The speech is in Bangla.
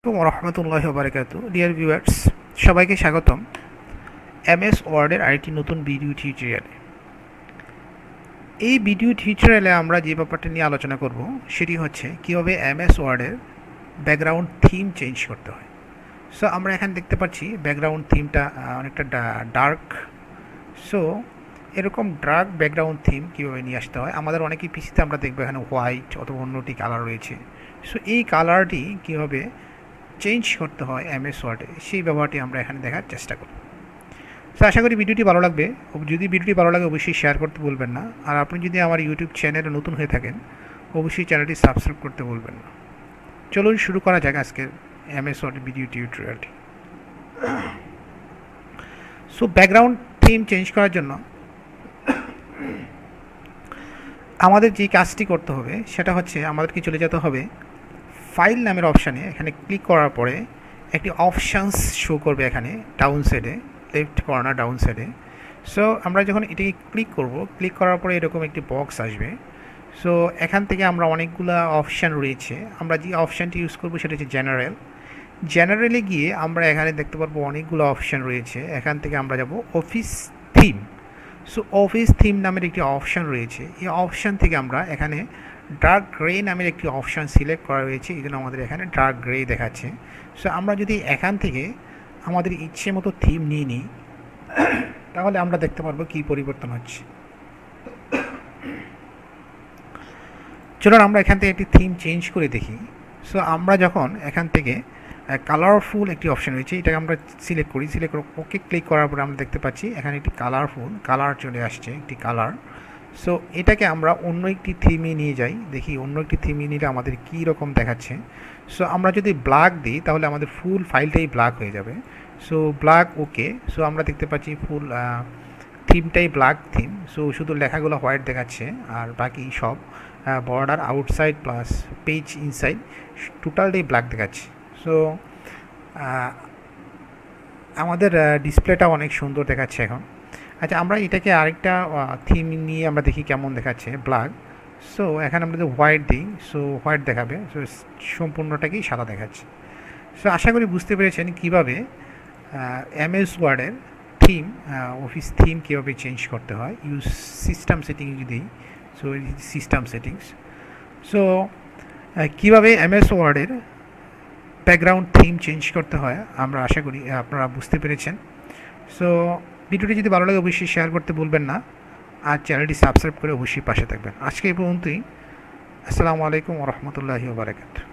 রহমতুল্লাহি ওয়া বারাকাতুহু। ডিয়ার ভিউয়ার্স, সবাইকে স্বাগতম এমএস ওয়ার্ডের আরেকটি নতুন ভিডিও টিউটোরিয়ালে। এই ভিডিও টিউটোরিয়ালে আমরা যে ব্যাপারটা নিয়ে আলোচনা করব সেটি হচ্ছে কীভাবে এমএস ওয়ার্ডের ব্যাকগ্রাউন্ড থিম চেঞ্জ করতে হয়। সো আমরা এখানে দেখতে পাচ্ছি ব্যাকগ্রাউন্ড থিমটা অনেকটা ডার্ক। সো এরকম ডার্ক ব্যাকগ্রাউন্ড থিম কীভাবে নিয়ে আসতে হয়, আমাদের অনেকেই পিসিতে আমরা দেখবো এখানে হোয়াইট অথবা অন্যটি কালার রয়েছে। সো এই কালারটি কীভাবে চেঞ্জ করতে হয় এমএস ওয়ার্ডে, সেই ব্যাপারটি আমরা এখানে দেখার চেষ্টা করব। তো আশা করি ভিডিওটি ভালো লাগবে। যদি ভিডিওটি ভালো লাগে অবশ্যই শেয়ার করতে ভুলবেন না। আর আপনি যদি আমার ইউটিউব চ্যানেলে নতুন হয়ে থাকেন অবশ্যই চ্যানেলটি সাবস্ক্রাইব করতে ভুলবেন না। চলুন শুরু করা যাক আজকের এমএস ওয়ার্ড ভিডিও টিউটোরিয়ালটি। সো ব্যাকগ্রাউন্ড থিম চেঞ্জ করার জন্য আমাদের যে কাজটি করতে হবে সেটা হচ্ছে আমাদেরকে চলে যেতে হবে ফাইল নামের অপশানে। এখানে ক্লিক করার পরে একটি অপশানস শো করবে এখানে ডাউন সাইডে, লেফট কর্নার ডাউন সাইডে। সো আমরা যখন এটাকে ক্লিক করব, ক্লিক করার পরে এরকম একটি বক্স আসবে। সো এখান থেকে আমরা অনেকগুলো অপশান রয়েছে, আমরা যে অপশানটি ইউজ করব সেটা হচ্ছে জেনারেল। জেনারেলে গিয়ে আমরা এখানে দেখতে পারবো অনেকগুলো অপশান রয়েছে। এখান থেকে আমরা যাব office theme. So office theme নামের একটি অপশান রয়েছে, এই অপশান থেকে আমরা এখানে ডার্ক গ্রে নামের একটি অপশান সিলেক্ট করা রয়েছে, এই জন্য আমাদের এখানে ডার্ক গ্রে দেখাচ্ছে। সো আমরা যদি এখান থেকে আমাদের ইচ্ছে মতো থিম নিয়ে নিই তাহলে আমরা দেখতে পারবো কী পরিবর্তন হচ্ছে। চলুন আমরা এখান থেকে একটি থিম চেঞ্জ করে দেখি। সো আমরা যখন এখান থেকে কালারফুল একটি অপশান রয়েছে, এটাকে আমরা সিলেক্ট করি, সিলেক্ট করে ওকে ক্লিক করার পরে আমরা দেখতে পাচ্ছি এখানে একটি কালারফুল কালার চলে আসছে, একটি কালার। সো এটাকে আমরা অন্য একটি থিমে নিয়ে যাই, দেখি অন্য একটি থিমে নিলে আমাদের কী রকম দেখাচ্ছে। সো আমরা যদি ব্ল্যাক দিই তাহলে আমাদের ফুল ফাইলটাই ব্ল্যাক হয়ে যাবে। সো ব্ল্যাক ওকে। সো আমরা দেখতে পাচ্ছি ফুল থিমটাই ব্ল্যাক থিম। সো শুধু লেখাগুলো হোয়াইট দেখাচ্ছে আর বাকি সব border outside plus page inside টোটালটাই ব্ল্যাক দেখাচ্ছে। সো আমাদের ডিসপ্লেটা অনেক সুন্দর দেখাচ্ছে এখন। আচ্ছা, আমরা এটাকে আরেকটা থিম নিয়ে আমরা দেখি কেমন দেখাচ্ছে, ব্ল্যাক। সো এখানে আমরা যদি হোয়াইট দিই, সো হোয়াইট দেখাবে। সো সম্পূর্ণটাকেই সাদা দেখাচ্ছে। সো আশা করি বুঝতে পেরেছেন কীভাবে এমএস ওয়ার্ডের থিম, অফিস থিম কীভাবে চেঞ্জ করতে হয়। ইউজ সিস্টেম সেটিংস যদি, সো সিস্টেম সেটিংস। সো কীভাবে এমএস ওয়ার্ডের ব্যাকগ্রাউন্ড থিম চেঞ্জ করতে হয় আমরা আশা করি আপনারা বুঝতে পেরেছেন। সো ভিডিওটি যদি ভালো লাগে অবশ্যই শেয়ার করতে ভুলবেন না, আর চ্যানেলটি সাবস্ক্রাইব করে অবশ্যই পাশে থাকবেন। আজকে এই পর্যন্তই। আসসালামু আলাইকুম ওয়া রাহমাতুল্লাহি ওয়া বারাকাতুহু।